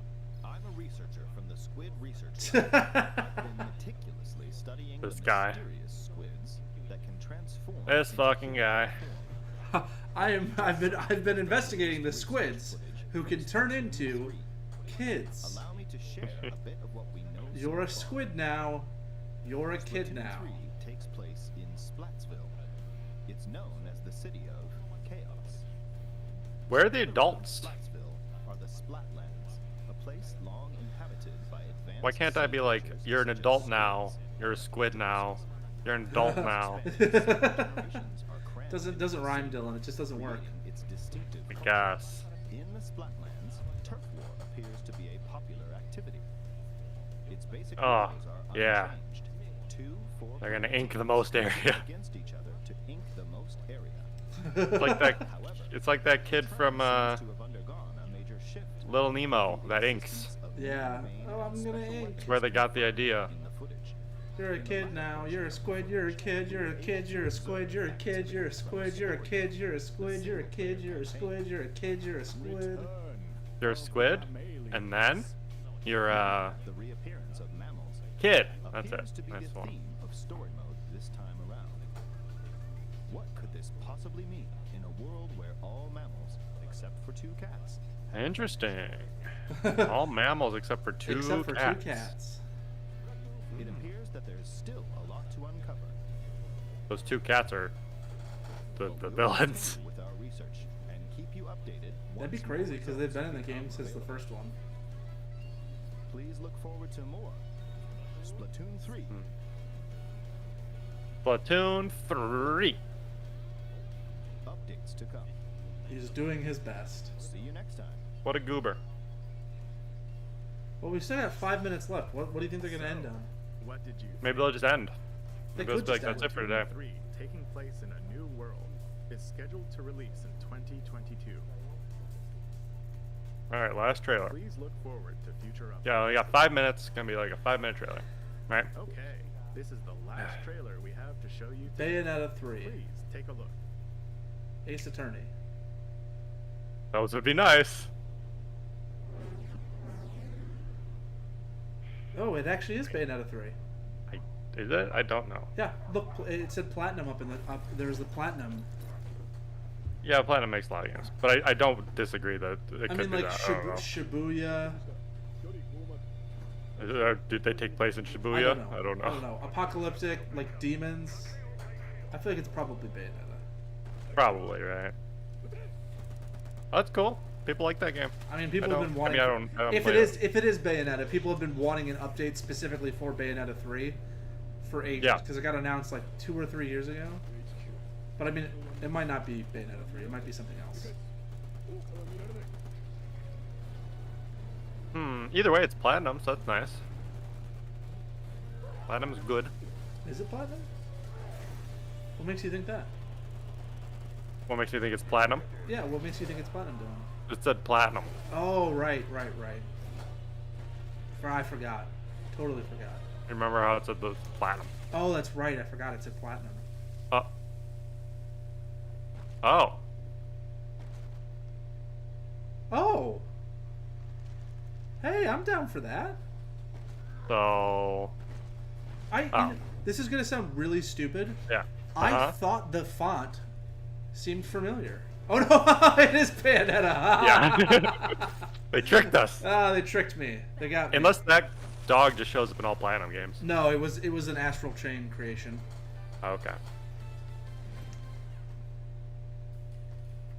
I'm a researcher from the Squid Research Lab. I've been meticulously studying This the guy. mysterious squids that can transform. This into fucking guy. I've been investigating the squids who can turn into kids. Allow me to share a bit of what we know. You're a so far. squid now. You're a kid Splatoon now. 3 takes place in Splatsville. It's known as the City of Chaos. Where are the adults? Splatsville are the Splatlands, a place long inhabited by advanced Why can't I be like, creatures you're an such as adult now, squids. you're a squid now, you're an adult now? Doesn't rhyme, Dylan. It just doesn't work. Its distinctive I culture. guess. In the Splatlands, turf war appears to be a popular activity. Its basic Oh, rules are yeah. unchanged. 2 4 They're gonna players ink the most area. against each other to ink the most area. It's like that. However, It's like that kid from seems to have undergone a major shift. Little Nemo that inks. Yeah. Oh, I'm gonna ink. It's where they got the idea. In the footage. You're a kid now. You're a squid. You're a kid. You're a kid. You're a squid. You're a kid. You're a squid. You're a kid. You're a squid. You're a kid. You're a squid. You're a kid. You're a squid. You're a squid, and then you're a The reappearance of mammals kid. That's appears it. to be Nice the one. theme of story mode this time around. What could this possibly mean in a world where all mammals, except for 2 cats, Interesting. All mammals except for two Except for cats. 2 cats. it appears that there's still a lot to uncover. Those 2 cats are the But we'll villains. continue with our research and keep you updated. That'd be once crazy more because they've been in the results game become since the available. first one. Please look forward to more. Splatoon 3. Platoon 3. Updates to come. He's doing his best. See you next time. What a goober. Well, we've still got 5 minutes left. What do you think they're gonna end on? What did you Maybe they'll just end. They Maybe they'll could just be like, just that's it for end. today. 3, taking place in a new world, is scheduled to release in 2022. Alright, last trailer. Please look forward to future updates. Yeah, we got 5 minutes. It's gonna be like a 5-minute trailer. Right? Okay, this is the last trailer we have to show you today. Bayonetta 3. Please take a look. Ace Attorney. Those would be nice. Oh, it actually is Bayonetta 3. Is it? I don't know. Yeah, look, it said platinum up in the up. There's the platinum. Yeah, Platinum makes a lot of games, but I don't disagree that it I could mean, be like that. I don't know. Shibuya. Did they take place in Shibuya? I don't know. Apocalyptic, like demons. I feel like it's probably Bayonetta. Probably, right? That's cool. People like that game. I mean, people have been wanting. I don't if play it is Bayonetta, people have been wanting an update specifically for Bayonetta 3 for ages. Yeah. Because it got announced like 2 or 3 years ago. But I mean, it might not be Bayonetta 3. It might be something else. Either way, it's Platinum, so that's nice. Platinum's good. Is it platinum? What makes you think that? What makes you think it's Platinum? Yeah, what makes you think it's platinum, Dylan? It said Platinum. Oh, right. I forgot. Totally forgot. Remember how it said the Platinum? Oh, that's right. I forgot it said platinum. Oh. Oh. Hey, I'm down for that. So. This is gonna sound really stupid. Yeah. I thought the font seemed familiar. Oh no, it is Bayonetta. Yeah. They tricked us. Ah, they tricked me. They got me. Unless that dog just shows up in all Platinum games. No, it was an Astral Chain creation. Okay.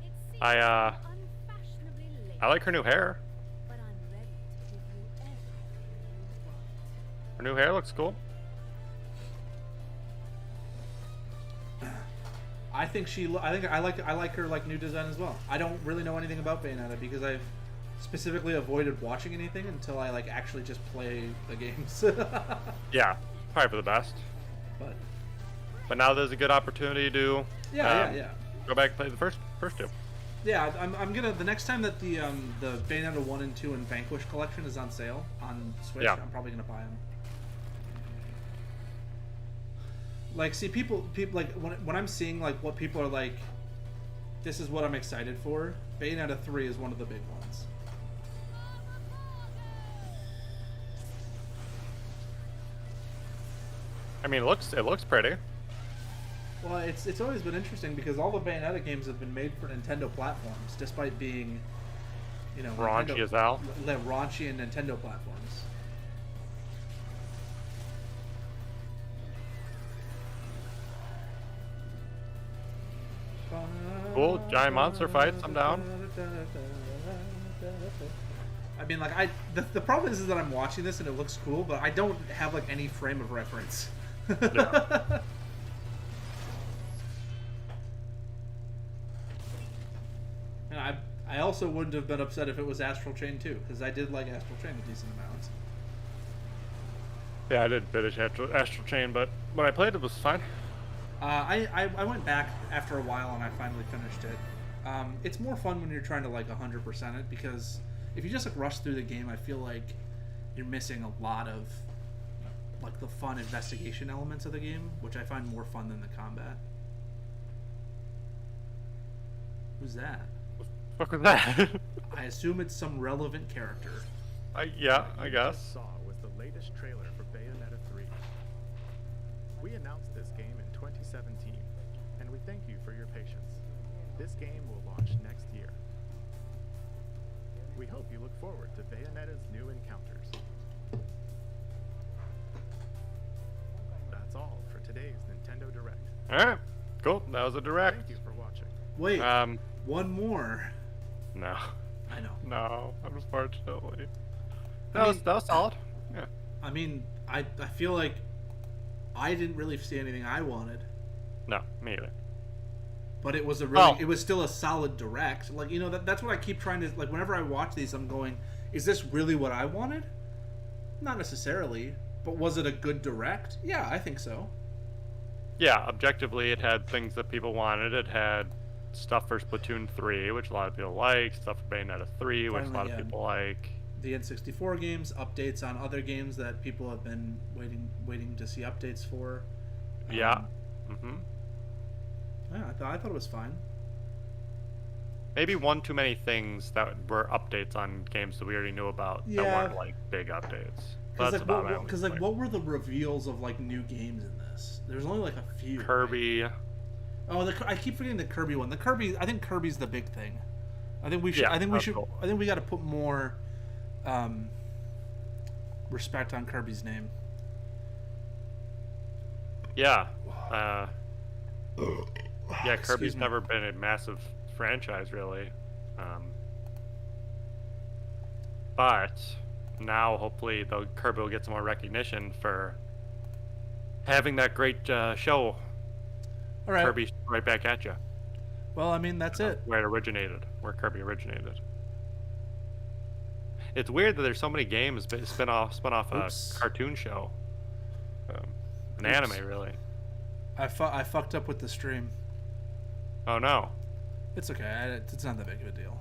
It I unfashionably late, like her new hair. but I'm ready to give you everything you want. Her new hair looks cool. I think I like her like new design as well. I don't really know anything about Bayonetta because I've specifically avoided watching anything until I like actually just play the games. Yeah, probably for the best. But now there's a good opportunity to Yeah. go back and play the first two. Yeah, I'm gonna the next time that the Bayonetta 1 and 2 and Vanquish collection is on sale on Switch, Yeah. I'm probably gonna buy them. Like, see, people like when I'm seeing like what people are like, this is what I'm excited for. Bayonetta 3 is one of the big ones. I mean, it looks pretty. Well, it's always been interesting because all the Bayonetta games have been made for Nintendo platforms, despite being, you know, Raunchy as hell. Raunchy and Nintendo platforms. Cool, giant monster fights, I'm down. I mean, like, the problem is that I'm watching this and it looks cool, but I don't have, like, any frame of reference. Yeah. And I also wouldn't have been upset if it was Astral Chain 2, because I did like Astral Chain a decent amount. Yeah, I did finish Astral Chain, but when I played it was fine. I went back after a while and I finally finished it. It's more fun when you're trying to like 100% it, because if you just like rush through the game, I feel like you're missing a lot of like the fun investigation elements of the game, which I find more fun than the combat. Who's that? What the fuck was that? I assume it's some relevant character. Yeah, I What you guess. just saw was the latest trailer for Bayonetta 3. We announced this game in 2017, and we thank you for your patience. This game will launch next year. We hope you look forward to Bayonetta's new encounters. That's all for today's Nintendo Direct. Alright, cool. That was a direct. Thank you for watching. Wait, one more. No. I know. No, unfortunately. I mean, That was solid. Yeah. I mean, I feel like I didn't really see anything I wanted, No, me either. but it was a really, Oh. it was still a solid direct. Like, you know, that's what I keep trying to, like, whenever I watch these, I'm going, is this really what I wanted? Not necessarily, but was it a good direct? Yeah, I think so. Yeah, objectively, it had things that people wanted. It had stuff for Splatoon 3, which a lot of people like. Stuff for Bayonetta 3, which a lot Finally, of people like. The N64 games, updates on other games that people have been waiting to see updates for. Yeah. Yeah, I thought it was fine. Maybe one too many things that were updates on games that we already knew about that Yeah. weren't like big updates. Because That's about my only like, complaint. what were the reveals of like new games in this? There's only like a few. Kirby. Right? Oh, I keep forgetting the Kirby one. I think Kirby's the big thing. I think we should. Yeah, I think we that's should. cool. I think we got to put more respect on Kirby's name. Yeah. Yeah, Excuse Kirby's me. never been a massive franchise, really. But now, hopefully, the Kirby will get some more recognition for having that great show. All right. Kirby right back at you. Well, I mean, that's it. Where it originated, where Kirby originated. It's weird that there's so many games spun off a Oops. cartoon show, an Oops. anime, really. I fucked up with the stream. Oh no, It's okay. It's not that big of a deal.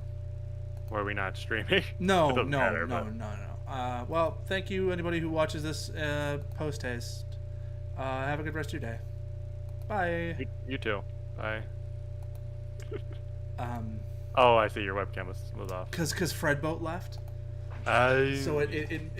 were we not streaming? No, It doesn't no, matter, no, but- no. Well, thank you, anybody who watches this post haste. Have a good rest of your day. Bye. You too. Bye. Um, Oh, I see your webcam was off. cause Fredboat left. I So it